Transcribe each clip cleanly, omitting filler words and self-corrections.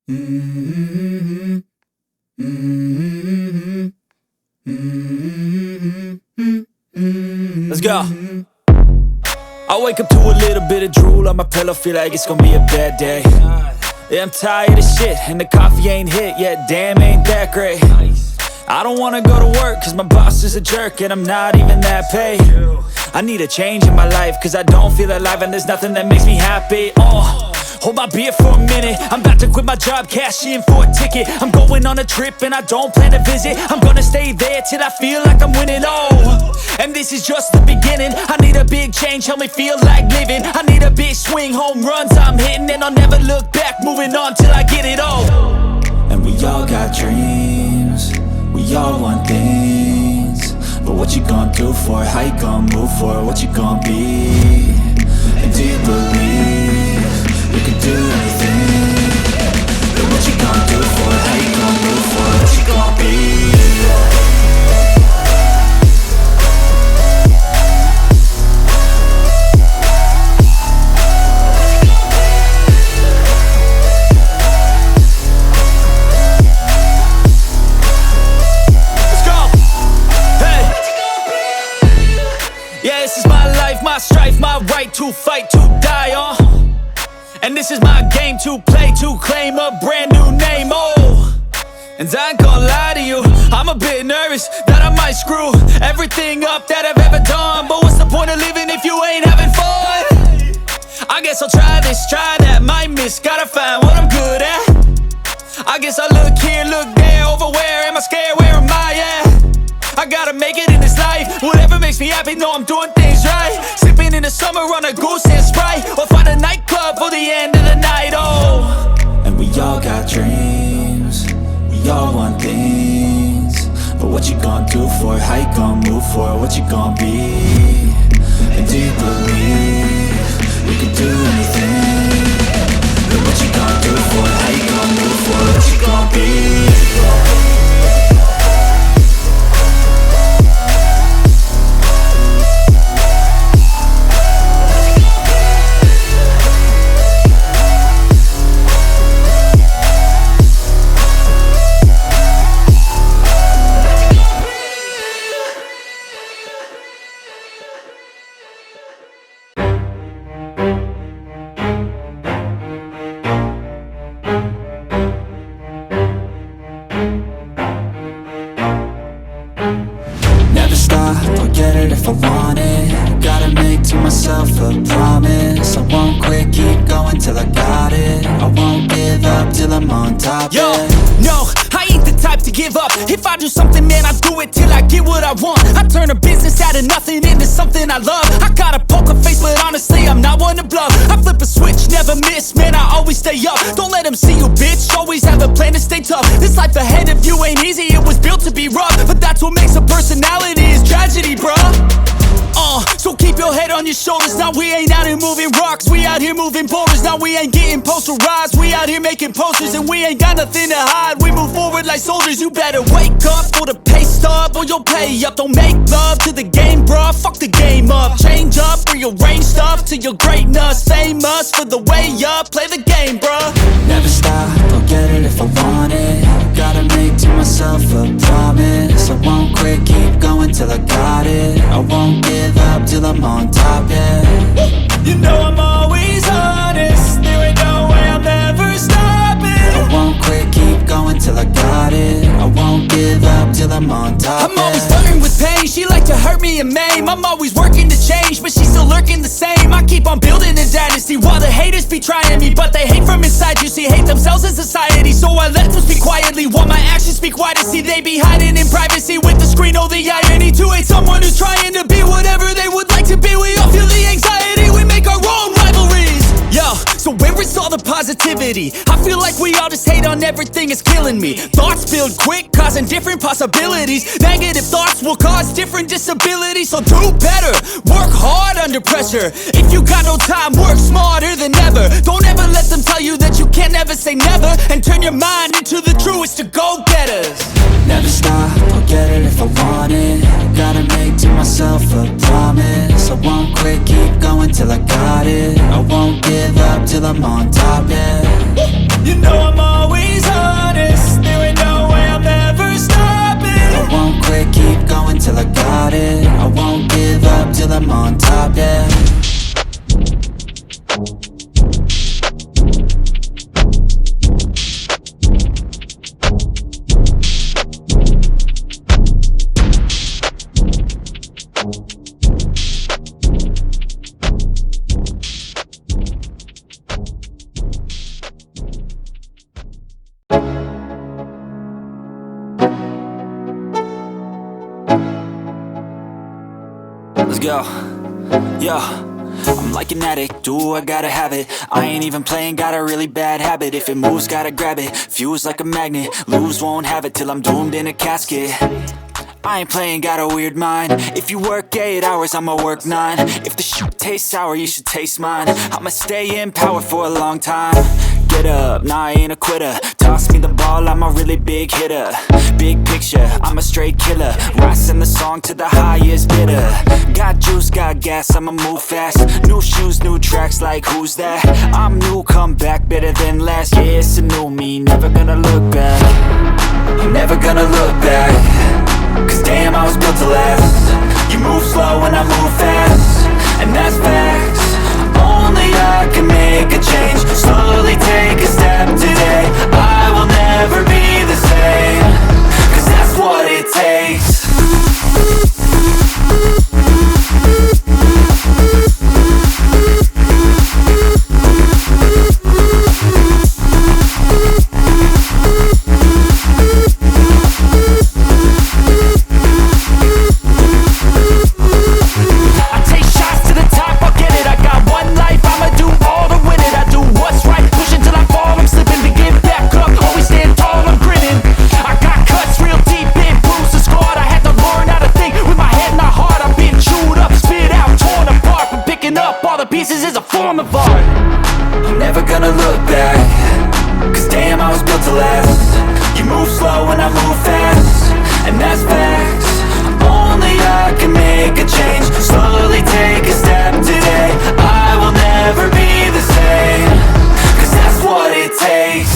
Let's go. I wake up to a little bit of drool on my pillow, feel like it's gonna be a bad day. Yeah, I'm tired of shit, and the coffee ain't hit yet, damn, ain't that great. I don't wanna go to work, cause my boss is a jerk, and I'm not even that paid. I need a change in my life, cause I don't feel alive, and there's nothing that makes me happy. Hold my beer for a minute, I'm about to quit my job, cash in for a ticket. I'm going on a trip and I don't plan to visit. I'm gonna stay there till I feel like I'm winning, and this is just the beginning. I need a big change, help me feel like living. I need a big swing, home runs I'm hitting, and I'll never look back, moving on till I get it all. And we all got dreams, we all want things, but what you gonna do for it? How you gonna move for it? What you gonna be? And do you believe you can do anything? But what you gonna do for it? How you gonna move for it? What you gonna be? My strife, my right to fight, to die on. And this is my game to play, to claim a brand new name, And I ain't gonna lie to you, I'm a bit nervous that I might screw everything up that I've ever done. But what's the point of living if you ain't having fun? I guess I'll try this, try that, might miss, gotta find what I'm good at. I guess I look here, look there, over where am I scared, where am I at? I gotta make it in this life, whatever makes me happy, know I'm doing things right. Sipping in the summer on a goose and Sprite, or find a nightclub for the end of the night, And we all got dreams, we all want things, but what you gonna do for it? How you gonna move for it? What you gonna be? And do you believe you can do anything? But what you gonna do for it? How you gonna move for it? What you gonna be? If I want it, gotta make to myself a promise. I won't quit, keep going till I got it. I won't give up till I'm on top. Yo, no, I ain't the type to give up. If I do something, man, I do it till I get what I want. I turn a business out of nothing into something I love. I got a poker face, but honestly, I'm not one to bluff. I flip a switch, never miss, man, I always stay up. Don't let them see you, bitch, always have a plan to stay tough. This life ahead of you ain't easy, it was built to be rough. But that's what makes a personality, is tragedy, bruh. So keep your head on your shoulders. Now we ain't out here moving rocks, we out here moving boulders. Now we ain't getting posterized, we out here making posters. And we ain't got nothing to hide, we move forward like soldiers. You better wake up for the pay stub, or you'll pay up. Don't make love to the game, bruh, fuck the game up. Change up, rearrange stuff to your greatness. Famous for the way up, play the game, bruh. Never stop, I'll get it if I want it. Gotta make to myself a promise. I won't quit, keep going till I got it. I won't give up till I'm on top, yeah. You know I'm always honest, there ain't no way I'm ever stopping. I won't quit, keep going till I got it. I won't give up till I'm on top, I'm always flirting with pain, she like to hurt me and maim. I'm always working to change, but she's still lurking the same. I keep on building a dynasty while the haters be trying me. But they hate from inside, you see, hate themselves in society. So I let them speak quietly while my actions speak wider. See, they be hiding in privacy with the screen, oh the irony. To hate someone who's trying to be whatever they would like to be. We all feel the anxiety, we make our own rivalries. Yo, so where is all the positivity? I feel like we all just hate on everything, it's killing me. Thoughts build quick, causing different possibilities. Negative thoughts will cause different disabilities. So do better, work hard under pressure. If you got no time, work smarter than ever. Don't ever let them tell you that you can't ever say never. And turn your mind into the truest of go-getters. Never stop, I'll get it if I want it. Gotta make to myself a promise. I won't quit, keep going till I got it. I won't give up till I'm on top, yeah. You know I'm always till I'm on top, yeah. Let's go, yo. I'm like an addict, do I gotta have it. I ain't even playing, got a really bad habit. If it moves, gotta grab it, fuse like a magnet. Lose, won't have it till I'm doomed in a casket. I ain't playing, got a weird mind. If you work 8 hours, I'ma work 9. If the shit tastes sour, you should taste mine. I'ma stay in power for a long time. Get up, nah, I ain't a quitter. Toss me the ball, I'm a really big hitter. Big picture, I'm a straight killer. Rising the song to the highest bidder. Got juice, got gas, I'ma move fast. New shoes, new tracks, like who's that? I'm new, come back, better than last. Yeah, it's a new me, never gonna look back. I'm never gonna look back. Cause damn, I was built to last. You move slow and I move fast, and that's facts. Only I can make a change. Slowly take a step today. I will never be the same. Cause that's what it takes. I'm never gonna look back. Cause damn, I was built to last. You move slow and I move fast, and that's facts. Only I can make a change. Slowly take a step today. I will never be the same. Cause that's what it takes.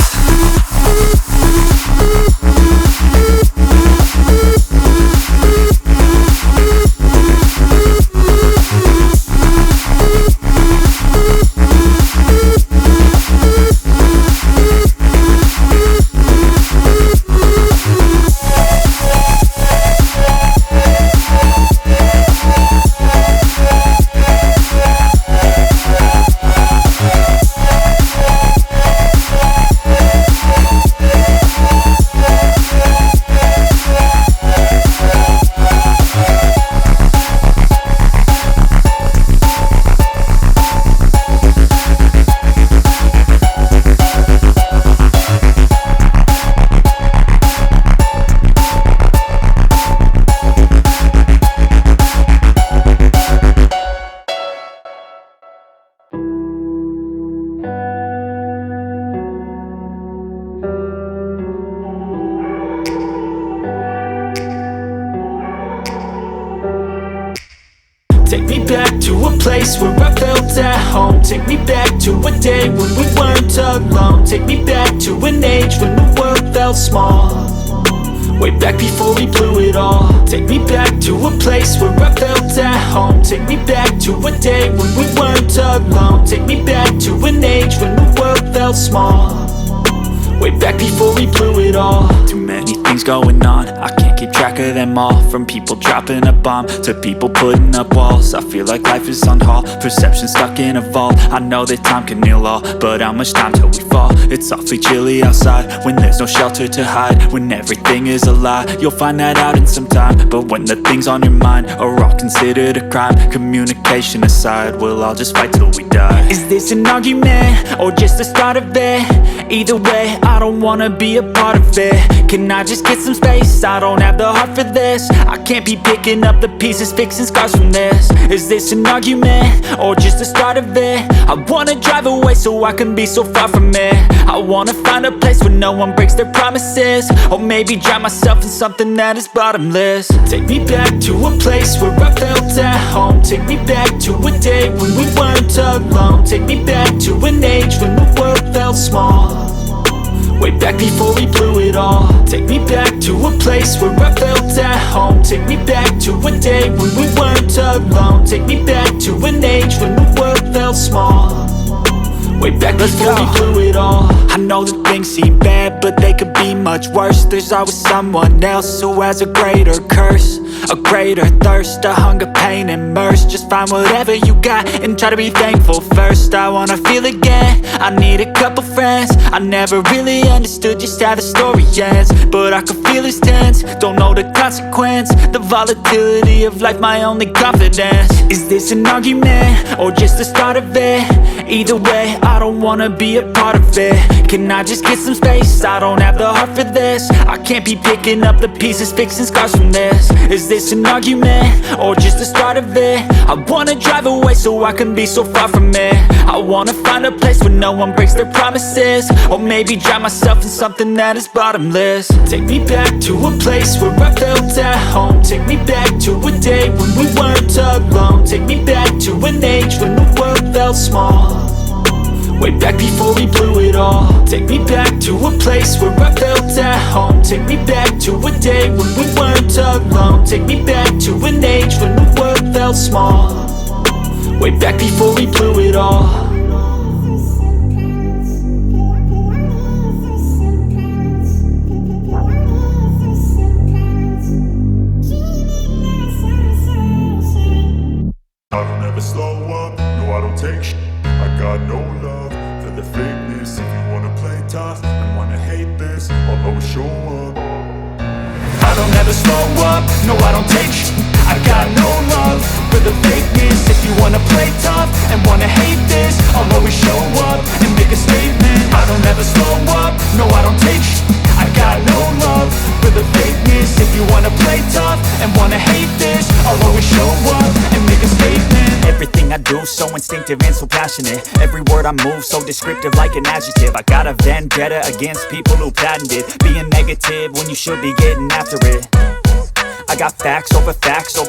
Take me back to a place where I felt at home. Take me back to a day when we weren't alone. Take me back to an age when the world felt small. Way back before we blew it all. Take me back to a place where I felt at home. Take me back to a day when we weren't alone. Take me back to an age when the world felt small. Way back before we blew it all. Too many things going on, I can't keep track of them all. From people dropping a bomb to people putting up walls. I feel like life is on hold, perception stuck in a vault. I know that time can heal all, but how much time till we fall? It's awfully chilly outside when there's no shelter to hide. When everything is a lie, you'll find that out in some time. But when the things on your mind are all considered a crime, communication aside, we'll all just fight till we die. Is this an argument or just the start of it? Either way, I don't wanna be a part of it. Can I just get some space? I don't have the heart for this. I can't be picking up the pieces, fixing scars from this. Is this an argument or just the start of it? I wanna drive away so I can be so far from it. I wanna find a place where no one breaks their promises, or maybe drown myself in something that is bottomless. Take me back to a place where I felt at home. Take me back to a day when we weren't alone. Take me back to an age when the world felt small. way back before we blew it all. Take me back to a place where I felt at home. Take me back to a day when we weren't alone. Take me back to an age when the world felt small. Way back before we blew it all. I know that things seem bad, but they could be much worse. There's always someone else who has a greater curse, a greater thirst, a hunger, pain, and mercy. Just find whatever you got and try to be thankful first. I wanna feel again, I need a couple friends. I never really understood just how the story ends, but I can feel it's tense, don't know the consequence. The volatility of life, my only confidence. Is this an argument, or just the start of it? Either way, I don't wanna be a part of it. Can I just get some space? I don't have the heart for this. I can't be picking up the pieces, fixing scars from this. Is this an argument, or just the start of it? I wanna drive away so I can be so far from it. I wanna find a place where no one breaks their promises, or maybe drown myself in something that is bottomless. Take me back to a place where I felt at home. Take me back to a day when we weren't alone. Take me back to an age when the world felt small, way back before we blew it all. Take me back to a place where I felt at home. Take me back to a day when we weren't alone. Take me back to an age when the world felt small, way back before we blew it all. I don't ever slow up, no I don't take sh**. I got no love for the fakeness. If you wanna play tough and wanna hate this, I'll always show up. I don't ever slow up, no I don't take sh**. I got no love for the fakeness. If you wanna play tough and wanna hate this, I'll always show up and make a statement. I don't ever slow up, no I don't take sh**. I got no love for the fakeness. If you wanna play tough and wanna hate this, I'll always show up and make a statement. Everything I do so instinctive and so passionate. Every word I move so descriptive like an adjective. I got a vendetta against people who patented being negative when you should be getting after it. I got facts over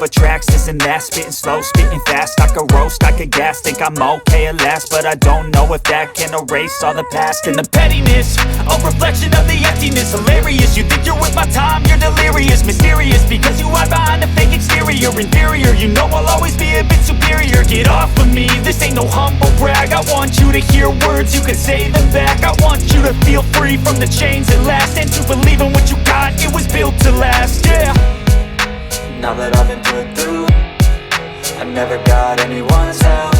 tracks, this and that. Spitting slow, spitting fast. I could roast, I could gas. Think I'm okay at last, but I don't know if that can erase all the past. And the pettiness, a reflection of the emptiness. Hilarious, you think you're worth my time, you're delirious. Mysterious, because you hide behind a fake exterior. Inferior, you know I'll always be a bit superior. Get off of me, this ain't no humble brag. I want you to hear words, you can say them back. I want you to feel free from the chains that last, and to believe in what you got, it was built to last, yeah. Now that I've been put through, I never got anyone's help.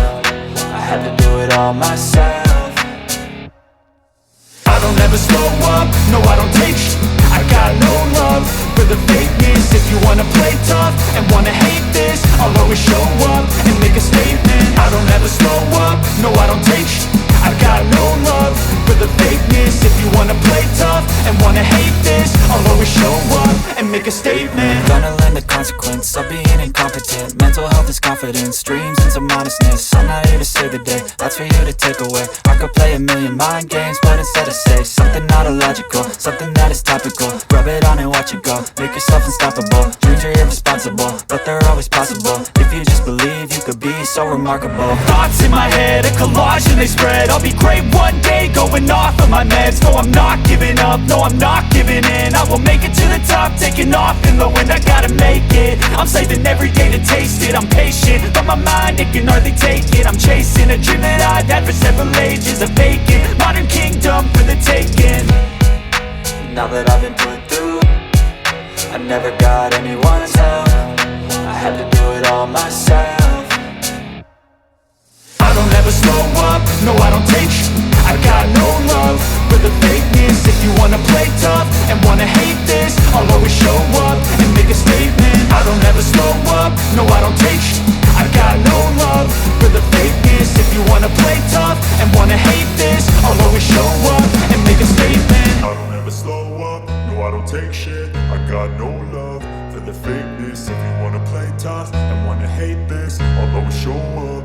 I had to do it all myself. I don't ever slow up, no I don't take sh**. I got no love for the fakeness. If you wanna play tough and wanna hate this, I'll always show up and make a statement. I don't ever slow up, no I don't take sh**. I got no love for the fakeness. If you wanna play tough and wanna hate this, I'll always show up and make a statement. Gonna learn the consequence of being incompetent. Mental health is confidence, dreams and some honestness. I'm not here to save the day, that's for you to take away. I could play a million mind games, but instead I say something not illogical, something that is topical. Rub it on and watch it go, make yourself unstoppable. Dreams are irresponsible, but they're always possible. If you just believe, you could be so remarkable. Thoughts in my head, a collage and they spread. I'll be great one day, going off of my meds. No, I'm not giving up, no, I'm not giving in. I will make it to the top, taking off in the wind. I gotta make it, I'm saving every day to taste it. I'm patient, but my mind, it can hardly take it. I'm chasing a dream that I've had for several ages. A vacant, modern kingdom for the taking. Now that I've been put through, I never got anyone's help. I had to do it all myself. I don't ever slow up, no I don't take sh**. I got no love for the fakeness. If you wanna play tough and wanna hate this, I'll always show up and make a statement. I don't ever slow up, no I don't take sh**. I got no love for the fakeness. If you wanna play tough and wanna hate this, I'll always show up and make a statement. I don't ever slow up, no I don't take shit. I got no love for the fakeness. If you wanna play tough and wanna hate this, I'll always show up.